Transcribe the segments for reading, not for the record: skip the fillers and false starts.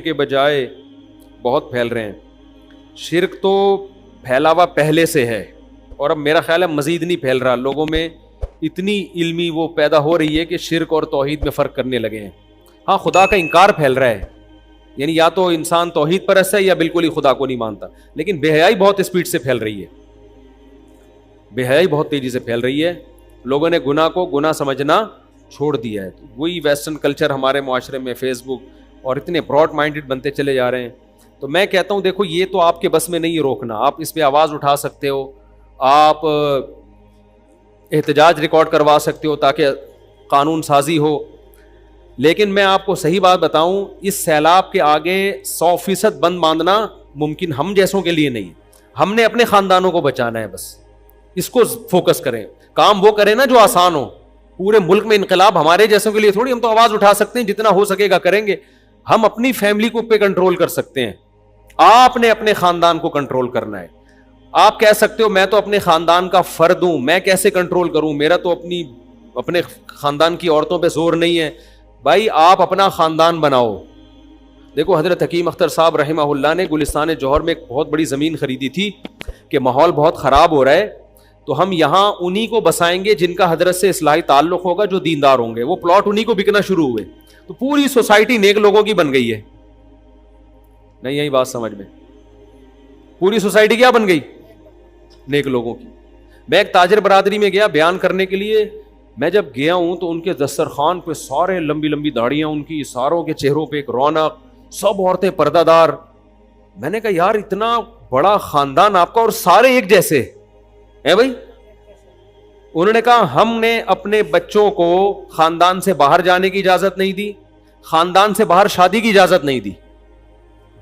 کے بجائے بہت پھیل رہے ہیں. شرک تو پھیلا ہوا پہلے سے ہے اور اب میرا خیال ہے مزید نہیں پھیل رہا. لوگوں میں اتنی علمی وہ پیدا ہو رہی ہے کہ شرک اور توحید میں فرق کرنے لگے ہیں. ہاں خدا کا انکار پھیل رہا ہے, یعنی یا تو انسان توحید پرست ہے یا بالکل ہی خدا کو نہیں مانتا. لیکن بے حیائی بہت اسپیڈ سے پھیل رہی ہے, بے حیائی بہت تیزی سے پھیل رہی ہے. لوگوں نے گناہ کو گناہ سمجھنا چھوڑ دیا ہے. وہی ویسٹرن کلچر ہمارے معاشرے میں, فیس بک اور اتنے براڈ مائنڈڈ بنتے چلے جا رہے ہیں. تو میں کہتا ہوں دیکھو یہ تو آپ کے بس میں نہیں ہے روکنا. آپ اس پہ آواز اٹھا سکتے ہو, آپ احتجاج ریکارڈ کروا سکتے ہو تاکہ قانون سازی ہو. لیکن میں آپ کو صحیح بات بتاؤں, اس سیلاب کے آگے 100% بند باندھنا ممکن ہم جیسوں کے لیے نہیں. ہم نے اپنے خاندانوں کو بچانا ہے, بس اس کو فوکس کریں. کام وہ کریں نا جو آسان ہو. پورے ملک میں انقلاب ہمارے جیسوں کے لیے تھوڑی, ہم تو آواز اٹھا سکتے ہیں, جتنا ہو سکے گا کریں گے. ہم اپنی فیملی کو پہ کنٹرول کر سکتے ہیں, آپ نے اپنے خاندان کو کنٹرول کرنا ہے. آپ کہہ سکتے ہو میں تو اپنے خاندان کا فرد ہوں, میں کیسے کنٹرول کروں, میرا تو اپنے خاندان کی عورتوں پہ زور نہیں ہے. بھائی آپ اپنا خاندان بناؤ. دیکھو حضرت حکیم اختر صاحب رحمہ اللہ نے گلستان جوہر میں ایک بہت بڑی زمین خریدی تھی کہ ماحول بہت خراب ہو رہا ہے, تو ہم یہاں انہی کو بسائیں گے جن کا حضرت سے اصلاحی تعلق ہوگا, جو دیندار ہوں گے. وہ پلاٹ انہی کو بکنا شروع ہوئے, تو پوری سوسائٹی نیک لوگوں کی بن گئی ہے. نہیں یہی بات سمجھ میں, پوری سوسائٹی کیا بن گئی؟ نیک لوگوں کی. میں ایک تاجر برادری میں گیا بیان کرنے کے لیے. میں جب گیا ہوں تو ان کے دسترخوان پہ سارے لمبی لمبی داڑیاں ان کی, ساروں کے چہروں پہ ایک رونق, سب عورتیں پردہ دار. میں نے کہا یار اتنا بڑا خاندان آپ کا اور سارے ایک جیسے ہیں بھائی. انہوں نے کہا ہم نے اپنے بچوں کو خاندان سے باہر جانے کی اجازت نہیں دی, خاندان سے باہر شادی کی اجازت نہیں دی.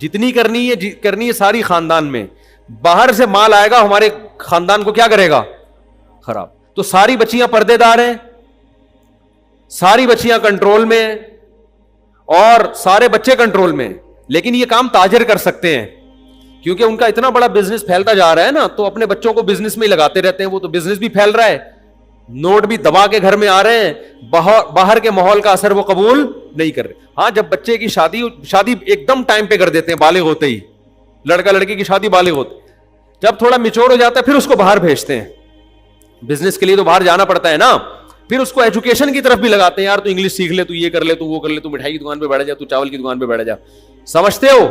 جتنی کرنی ہے ساری خاندان میں. باہر سے مال آئے گا ہمارے خاندان کو کیا کرے گا؟ خراب. تو ساری بچیاں پردے دار ہیں, ساری بچیاں کنٹرول میں ہیں اور سارے بچے کنٹرول میں ہیں. لیکن یہ کام تاجر کر سکتے ہیں کیونکہ ان کا اتنا بڑا بزنس پھیلتا جا رہا ہے نا, تو اپنے بچوں کو بزنس میں ہی لگاتے رہتے ہیں. وہ تو بزنس بھی پھیل رہا ہے, نوٹ بھی دبا کے گھر میں آ رہے ہیں, باہر کے ماحول کا اثر وہ قبول نہیں کر رہے. ہاں جب بچے کی شادی ایک دم ٹائم پہ کر دیتے ہیں بالغ ہوتے ہی, لڑکا لڑکی کی شادی بالغ ہوتے, جب تھوڑا میچور ہو جاتا ہے پھر اس کو باہر بھیجتے ہیں. بزنس کے لیے تو باہر جانا پڑتا ہے نا. پھر اس کو ایجوکیشن کی طرف بھی لگاتے ہیں, یار تو انگلش سیکھ لے, تو یہ کر لے, تو وہ کر لے, تو مٹھائی کی دکان پہ بیٹھ جا, تو چاول کی دکان پہ بیٹھ جا. سمجھتے ہو؟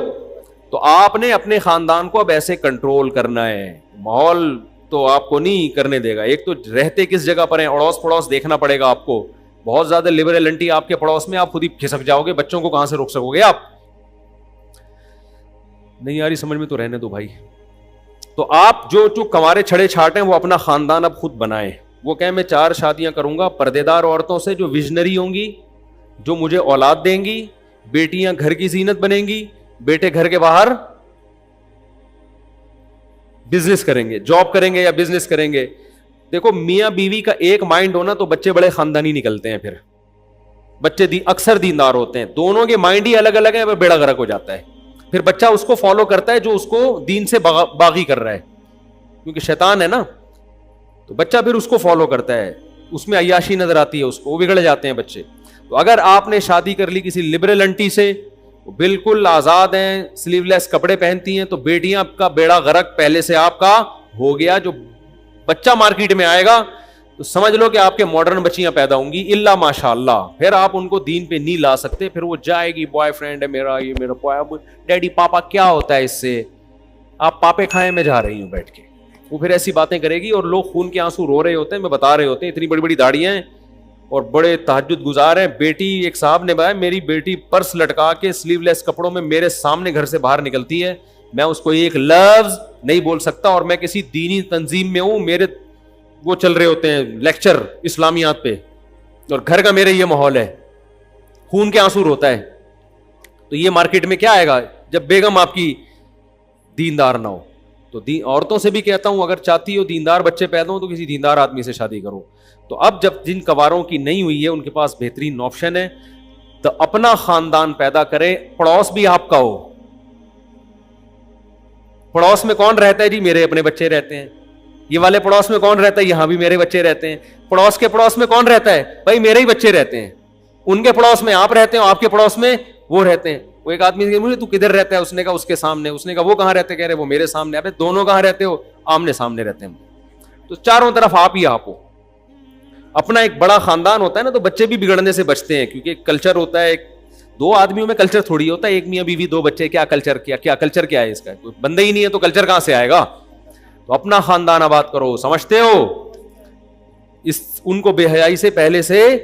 تو آپ نے اپنے خاندان کو اب ایسے کنٹرول کرنا ہے. ماحول تو آپ کو نہیں کرنے دے گا. ایک تو رہتے کس جگہ پر ہیں, اڑوس پڑوس دیکھنا پڑے گا آپ کو. بہت زیادہ لبرل انٹی آپ کے پڑوس میں, آپ خود ہی کھسک جاؤ گے. بچوں کو کہاں سے روک سکو گے آپ؟ نہیں یاری سمجھ میں تو رہنے دو بھائی. تو آپ جو کمارے چھڑے چھاٹ ہیں وہ اپنا خاندان اب خود بنائیں. وہ کہیں میں 4 شادیاں کروں گا پردے دار عورتوں سے جو ویژنری ہوں گی, جو مجھے اولاد دیں گی. بیٹیاں گھر کی زینت بنیں گی, بیٹے گھر کے باہر بزنس کریں گے, جاب کریں گے یا بزنس کریں گے. دیکھو میاں بیوی کا ایک مائنڈ ہونا تو بچے بڑے خاندانی نکلتے ہیں. پھر بچے اکثر دیندار ہوتے ہیں, دونوں کے مائنڈ ہی الگ الگ ہیں, بیڑا غرق ہو جاتا ہے. پھر بچہ اس کو فالو کرتا ہے جو اس کو دین سے باغی کر رہا ہے, کیونکہ شیطان ہے نا, تو بچہ پھر اس کو فالو کرتا ہے. اس میں عیاشی نظر آتی ہے اس کو, وہ بگڑ جاتے ہیں بچے. تو اگر آپ نے شادی کر لی کسی لبرل انٹی سے, بالکل آزاد ہیں, سلیو لیس کپڑے پہنتی ہیں, تو بیٹیاں کا بیڑا غرق پہلے سے آپ کا ہو گیا. جو بچہ مارکیٹ میں آئے گا تو سمجھ لو کہ آپ کے ماڈرن بچیاں پیدا ہوں گی, اللہ ماشاء اللہ. پھر آپ ان کو دین پہ نہیں لا سکتے. پھر وہ جائے گی بوائے فرینڈ ہے میرا, یہ میرا بوائے, ڈیڈی پاپا کیا ہوتا ہے اس سے, آپ پاپے کھائے میں جا رہی ہوں بیٹھ کے. وہ پھر ایسی باتیں کرے گی اور لوگ خون کے آنسو رو رہے ہوتے ہیں, میں بتا رہے ہوتے ہیں, اتنی بڑی بڑی داڑیاں ہیں اور بڑے تہجد گزار ہیں. بیٹی, ایک صاحب نے بتایا میری بیٹی پرس لٹکا کے سلیو لیس کپڑوں میں میرے سامنے گھر سے باہر نکلتی ہے, میں اس کو ایک لفظ نہیں بول سکتا, اور میں کسی دینی تنظیم میں ہوں, میرے وہ چل رہے ہوتے ہیں لیکچر اسلامیات پہ, اور گھر کا میرے یہ ماحول ہے, خون کے آنسو روتا ہے. تو یہ مارکیٹ میں کیا آئے گا جب بیگم آپ کی دیندار نہ ہو. تو عورتوں سے بھی کہتا ہوں اگر چاہتی ہو دیندار بچے پیدا ہوں تو کسی دیندار آدمی سے شادی کرو. تو اب جب جن کواروں کی نہیں ہوئی ہے ان کے پاس بہترین آپشن ہے, تو اپنا خاندان پیدا کرے. پڑوس بھی آپ کا ہو. پڑوس میں کون رہتا ہے جی, میرے اپنے بچے رہتے ہیں. یہ والے پڑوس میں کون رہتا ہے, یہاں بھی میرے بچے رہتے ہیں. پڑوس کے پڑوس میں کون رہتا ہے, بھائی میرے ہی بچے رہتے ہیں. ان کے پڑوس میں آپ رہتے ہیں, آپ کے پڑوس میں وہ رہتے ہیں. وہ ایک آدمی نے مجھے تو کدھر رہتا ہے, اس نے کہا اس کے سامنے, اس نے کہا وہ کہاں رہتے, کہہ رہے وہ میرے سامنے. ابے دونوں کہاں رہتے ہو, آمنے سامنے رہتے ہیں. تو چاروں طرف آپ ہی آپ ہو. اپنا ایک بڑا خاندان ہوتا ہے نا, تو بچے بھی بگڑنے سے بچتے ہیں, کیونکہ ایک کلچر ہوتا ہے. دو آدمیوں میں کلچر تھوڑی ہوتا ہے, ایک میاں بیوی دو بچے, کیا کلچر, کیا کلچر کیا ہے اس کا, کوئی بندہ ہی نہیں ہے تو کلچر کہاں سے آئے گا. تو اپنا خاندان آباد کرو, سمجھتے ہو, ان کو بے حیائی سے پہلے سے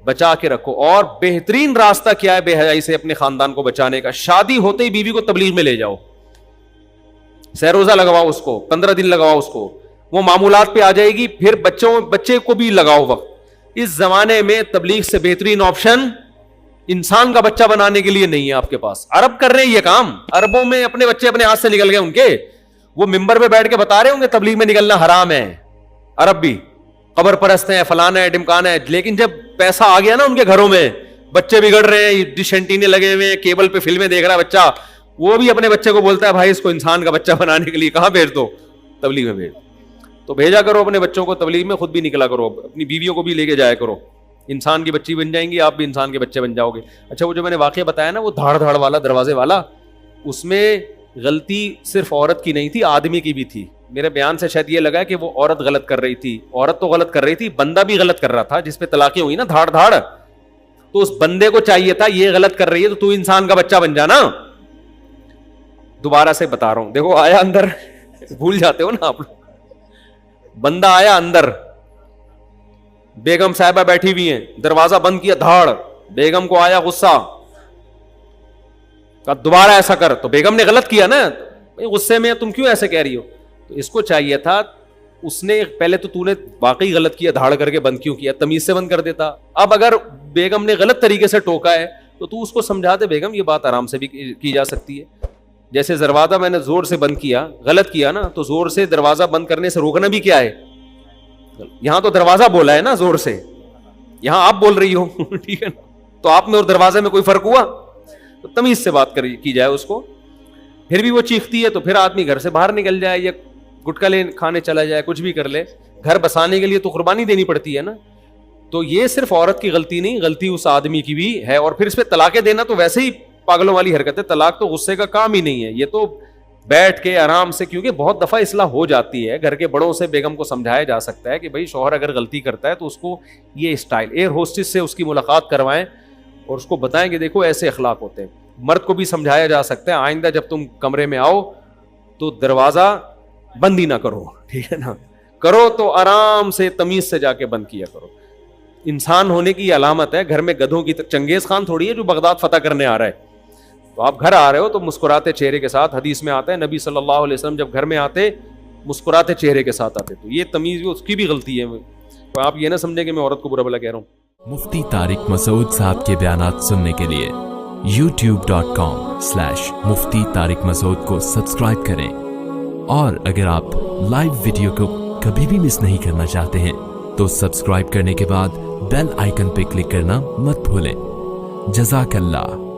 بچا کے رکھو. اور بہترین راستہ کیا ہے بے حیائی سے اپنے خاندان کو بچانے کا, شادی ہوتے ہی بیوی کو تبلیغ میں لے جاؤ, سہروزہ لگواؤ اس کو, 15 دن لگواؤ اس کو, وہ معمولات پہ آ جائے گی. پھر بچے کو بھی لگاؤ وقت. اس زمانے میں تبلیغ سے بہترین آپشن انسان کا بچہ بنانے کے لیے نہیں ہے آپ کے پاس. عرب کر رہے ہیں یہ کام, عربوں میں اپنے بچے اپنے ہاتھ سے نکل گئے ان کے, وہ ممبر پہ بیٹھ کے بتا رہے ہوں گے تبلیغ میں نکلنا حرام ہے. عرب بھی قبر پرست ہیں, فلانا ہے, ڈمکانا ہے, لیکن جب پیسہ آ گیا نا ان کے گھروں میں, بچے بگڑ رہے ہیں, ڈش اینٹینے لگے ہوئے, کیبل پہ فلمیں دیکھ رہا ہے بچہ, وہ بھی اپنے بچے کو بولتا ہے بھائی اس کو انسان کا بچہ بنانے کے لیے کہاں بھیج دو, تبلیغ میں بھیج. تو بھیجا کرو اپنے بچوں کو تبلیغ میں, خود بھی نکلا کرو, اپنی بیویوں کو بھی لے کے جایا کرو, انسان کی بچی بن جائیں گی, آپ بھی انسان کے بچے بن جاؤ گے. اچھا وہ جو میں نے واقعہ بتایا نا وہ دھاڑ دھاڑ والا, دروازے والا, اس میں غلطی صرف عورت کی نہیں تھی, آدمی کی بھی تھی. میرے بیان سے شاید یہ لگا کہ وہ عورت غلط کر رہی تھی, عورت تو غلط کر رہی تھی, بندہ بھی غلط کر رہا تھا جس پہ طلاقیں ہوئی نا دھاڑ دھاڑ. تو اس بندے کو چاہیے تھا یہ غلط کر رہی ہے تو انسان کا بچہ بن جانا. دوبارہ سے بتا رہا ہوں, دیکھو آیا اندر, بھول جاتے ہو نا آپ لوگ, بندہ آیا اندر, بیگم صاحبہ بیٹھی ہوئی ہیں, دروازہ بند کیا دھاڑ, بیگم کو آیا غصہ, کہا دوبارہ ایسا کر. تو بیگم نے غلط کیا نا, غصے میں تم کیوں ایسے کہہ رہی ہو. تو اس کو چاہیے تھا, اس نے پہلے تو نے واقعی غلط کیا, دھاڑ کر کے بند کیوں کیا, تمیز سے بند کر دیتا. اب اگر بیگم نے غلط طریقے سے ٹوکا ہے تو اس کو سمجھا دے, بیگم یہ بات آرام سے بھی کی جا سکتی ہے. جیسے دروازہ میں نے زور سے بند کیا, غلط کیا نا, تو زور سے دروازہ بند کرنے سے روکنا بھی کیا ہے, یہاں تو دروازہ بولا ہے نا زور سے, یہاں آپ بول رہی ہو, ٹھیک ہے نا, تو آپ میں اور دروازے میں کوئی فرق ہوا. تو تمیز سے بات کی جائے اس کو. پھر بھی وہ چیختی ہے تو پھر آدمی گھر سے باہر نکل جائے, یا گٹکا لے کھانے چلا جائے, کچھ بھی کر لے, گھر بسانے کے لیے تو قربانی دینی پڑتی ہے نا. تو یہ صرف عورت کی غلطی نہیں, غلطی اس آدمی کی بھی ہے. اور پھر اس پہ طلاقیں دینا تو ویسے ہی پاگلوں والی حرکت ہے, طلاق تو غصے کا کام ہی نہیں ہے, یہ تو بیٹھ کے آرام سے, کیونکہ بہت دفعہ اصلاح ہو جاتی ہے, گھر کے بڑوں سے بیگم کو سمجھایا جا سکتا ہے کہ بھائی شوہر اگر غلطی کرتا ہے تو اس کو یہ اسٹائل, ایئر ہوسٹس سے اس کی ملاقات کروائیں اور اس کو بتائیں کہ دیکھو ایسے اخلاق ہوتے ہیں. مرد کو بھی سمجھایا جا سکتا ہے, آئندہ جب تم کمرے میں آؤ تو دروازہ بند ہی نہ کرو, ٹھیک ہے نا, کرو تو آرام سے تمیز سے جا کے بند کیا کرو. انسان ہونے کی یہ علامت ہے, گھر میں گدھوں کی چنگیز خان تھوڑی ہے جو بغداد فتح کرنے آ رہا ہے. تو آپ گھر آ رہے ہو تو مسکراتے چہرے کے ساتھ, حدیث میں آتا ہے نبی صلی اللہ علیہ وسلم جب گھر میں آتے مسکراتے چہرے کے ساتھ آتے. تو یہ تمیز اس کی بھی غلطی ہے, تو آپ یہ نہ سمجھیں کہ میں عورت کو برا بھلا کہہ رہا ہوں. مفتی طارق مسعود صاحب کے بیانات سننے کے لیے youtube.com/مفتی طارق مسعود کو سبسکرائب کریں, اور اگر آپ لائیو ویڈیو کو کبھی بھی مس نہیں کرنا چاہتے ہیں تو سبسکرائب کرنے کے بعد بیل آئیکن پہ کلک کرنا مت بھولیں. جزاک اللہ.